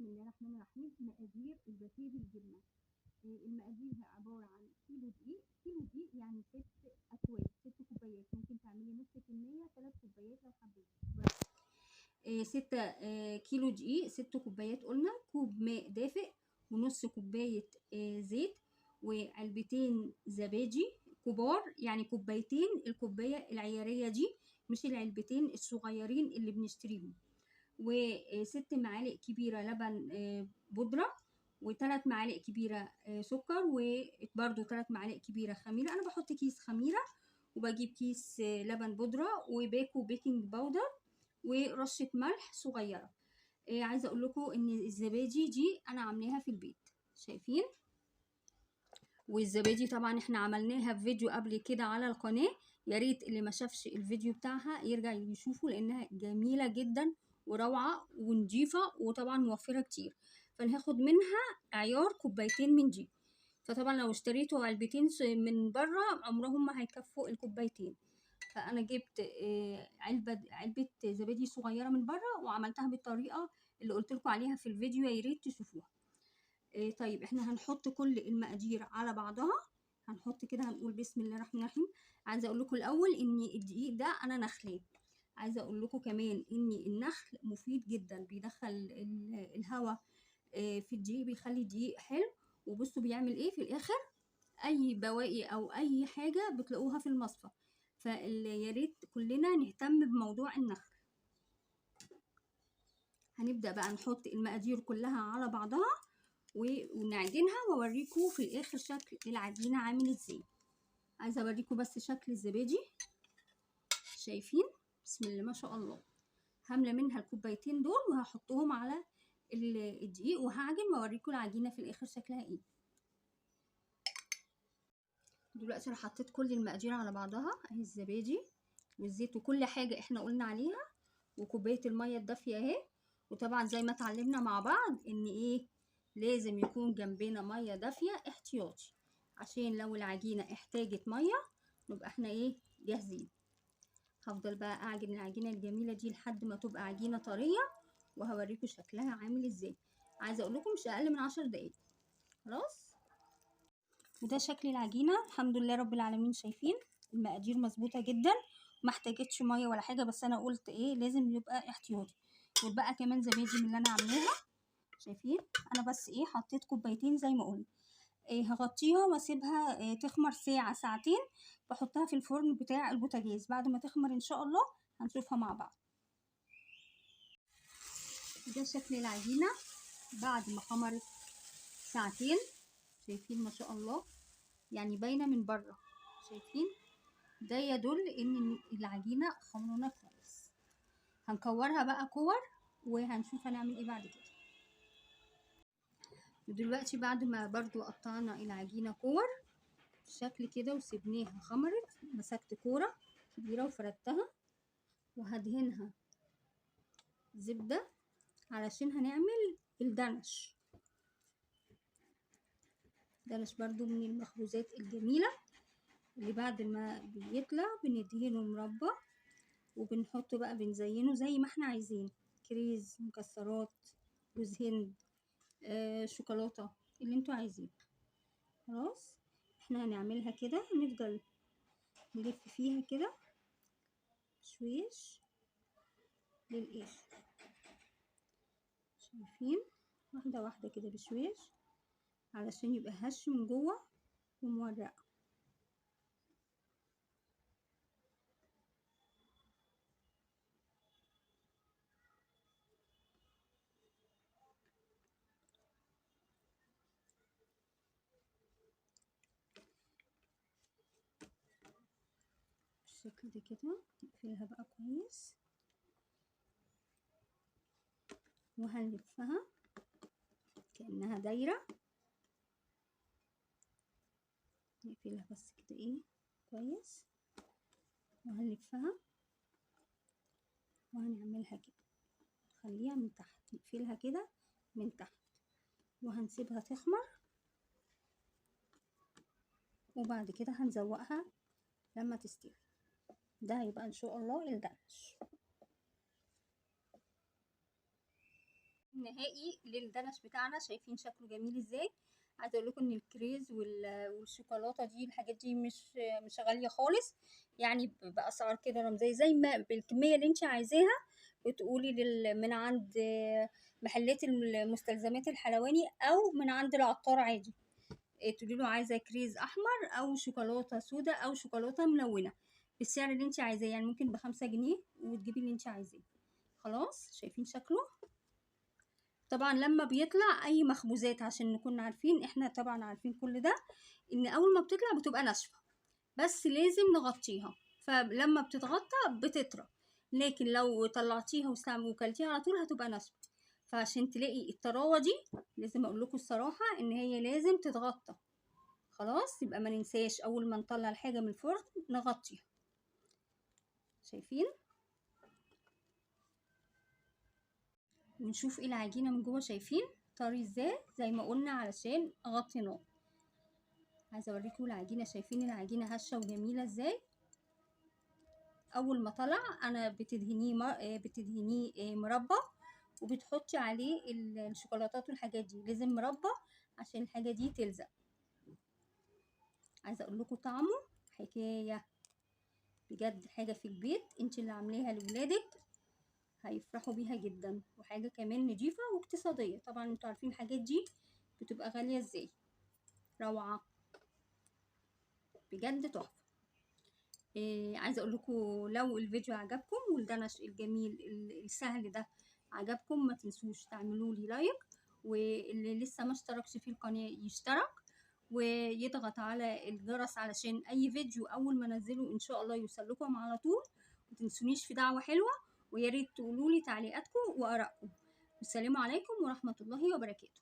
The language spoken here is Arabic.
بسم الله الرحمن الرحيم. مقادير الباتيه بالجبنه. المقادير عباره عن كيلو دقيق. كيلو دقيق يعني 6 اكواب، 6 كوبايات. ممكن تعملي نص كميه 3 كوبايات لو حبيتي. 6 كيلو دقيق، 6 كوبايات قلنا. كوب ماء دافئ، ونص كوبايه زيت، وعلبتين زبادي كبار، يعني كوبايتين. الكوبايه العياريه دي، مش العلبتين الصغيرين اللي بنشتريهم. و6 معالق كبيرة لبن بودرة، و3 معالق كبيرة سكر، وبرده 3 معالق كبيرة خميرة. أنا بحط كيس خميرة، وبجيب كيس لبن بودرة، وباكو بيكنج باودر، ورشة ملح صغيرة. عايزة أقول لكم إن الزبادي دي أنا عاملاها في البيت، شايفين؟ والزبادي طبعا احنا عملناها في فيديو قبل كده على القناة، يا ريت اللي ما شافش الفيديو بتاعها يرجع يشوفه، لأنها جميلة جدا وروعة ونضيفة، وطبعا موفرة كتير. فانا هاخد منها عيار كوبايتين من دي. فطبعا لو اشتريتوا علبتين من بره عمرهم ما هيكفوا الكوبايتين. فانا جبت علبة زبادي صغيرة من بره، وعملتها بالطريقة اللي قلت لكم عليها في الفيديو، يا ريت تشوفوها. طيب احنا هنحط كل المقادير على بعضها. هنحط كده، هنقول بسم الله الرحمن الرحيم. عايزه اقول لكم الاول ان الدقيق ده انا نخلاه. عايزه اقول لكم كمان ان النخل مفيد جدا، بيدخل الهواء في الدقيق، بيخلي الدقيق حلو. وبصوا بيعمل ايه في الاخر، اي بواقي او اي حاجه بتلاقوها في المصفى. فيا ريت كلنا نهتم بموضوع النخل. هنبدا بقى نحط المقادير كلها على بعضها ونعجنها، واوريكم في الاخر شكل العجينه عامل ازاي. عايزه اوريكم بس شكل الزبادي، شايفين؟ بسم الله ما شاء الله. هامله منها الكوبايتين دول، وهحطهم على الدقيق وهعجن، واوريكم العجينه في الاخر شكلها ايه. دلوقتي انا حطيت كل المقادير على بعضها اهي، الزبادي والزيت وكل حاجه احنا قلنا عليها، وكوبايه الميه الدافيه اهي. وطبعا زي ما اتعلمنا مع بعض ان ايه، لازم يكون جنبنا ميه دافيه احتياطي، عشان لو العجينه احتاجت ميه نبقى احنا ايه، جاهزين. هفضل بقى اعجن العجينه الجميله دي لحد ما تبقى عجينه طريه، وهوريكم شكلها عامل ازاي. عايزه اقول لكم مش اقل من 10 دقايق. خلاص، وده شكل العجينه الحمد لله رب العالمين. شايفين المقادير مظبوطه جدا، ما احتاجتش ميه ولا حاجه، بس انا قلت ايه لازم يبقى احتياطي. وبقى كمان زبادي من اللي انا عاملاها، شايفين؟ انا بس ايه، حطيت كوبايتين زي ما قلنا. هغطيها واسيبها تخمر ساعه ساعتين. بحطها في الفرن بتاع البوتاجاز. بعد ما تخمر ان شاء الله هنشوفها مع بعض. ده شكل العجينه بعد ما خمرت ساعتين، شايفين ما شاء الله، يعني باينه من بره. شايفين؟ ده يدل ان العجينه خمرانه كويس. هنكورها بقى كور، وهنشوف هنعمل ايه بعد كده. ودلوقتي بعد ما برضو قطعنا العجينه كور بالشكل كده وسيبناها خمرت، مسكت كوره كبيره وفردتها، وهدهنها زبده علشان هنعمل الدنش. دنش برضو من المخبوزات الجميله اللي بعد ما بيطلع بندهنه مربى، وبنحطه بقى بنزينه زي ما احنا عايزين، كريز، مكسرات، جوز هند، شوكولاته، اللي انتوا عايزينه. خلاص، احنا هنعملها كده، هنفضل نلف فيها كده شويش للاخر. شايفين؟ واحده واحده كده بشويش، علشان يبقى هش من جوه ومورقه. بالشكل ده كده نقفلها بقى كويس، وهنلفها كأنها دايرة. نقفلها بس كده ايه كويس، وهنلفها وهنعملها كده، نخليها من تحت، نقفلها كده من تحت، وهنسيبها تخمر. وبعد كده هنزوقها لما تستوي. ده هيبقى ان شاء الله الدنش. النهائي للدنش بتاعنا. شايفين شكله جميل ازاي؟ عايزه اقول لكم ان الكريز والشوكولاته دي، الحاجات دي مش غاليه خالص، يعني باسعار كده رمزيه، زي ما بالكميه اللي انت عايزاها بتقولي من عند محلات المستلزمات الحلواني او من عند العطار عادي. تقولي له عايزه كريز احمر او شوكولاته سودا او شوكولاته ملونه بالسعر اللي انت عايزاه، يعني ممكن ب5 جنيه وتجيبي اللي انت عايزاه. خلاص شايفين شكله؟ طبعا لما بيطلع اي مخبوزات، عشان نكون عارفين، احنا طبعا عارفين كل ده، ان اول ما بتطلع بتبقى ناشفه، بس لازم نغطيها، فلما بتتغطى بتطرى، لكن لو طلعتيها وكلتيها على طول هتبقى ناشفه. فعشان تلاقي الطراوه دي لازم اقول لكم الصراحه ان هي لازم تتغطى. خلاص يبقى ما ننساش اول ما نطلع الحاجه من الفرن نغطيها. شايفين؟ ونشوف ايه العجينه من جوه. شايفين طري ازاي؟ زي ما قلنا علشان غطيناه. عايزه اوريكم العجينه. شايفين العجينه هشه وجميله ازاي؟ اول ما طلع انا بتدهنيه مربى، وبتحطي عليه الشوكولاتات والحاجات دي، لازم مربى عشان الحاجه دي تلزق. عايزه اقول لكم طعمه حكايه بجد، حاجه في البيت انت اللي عاملاها لولادك هيفرحوا بيها جدا، وحاجه كمان نضيفه واقتصاديه. طبعا انتوا عارفين الحاجات دي بتبقى غاليه ازاي. روعه بجد، تحفه. عايزه اقول لكم لو الفيديو عجبكم والدنش الجميل السهل ده عجبكم، ما تنسوش تعملوا لي لايك، واللي لسه ما اشتركش في القناه يشترك ويضغط على الجرس علشان اي فيديو اول ما انزله ان شاء الله يوصل لكم على طول. ما تنسونيش في دعوه حلوه، ويا ريت تقولوا لي تعليقاتكم وارائكم. والسلام عليكم ورحمه الله وبركاته.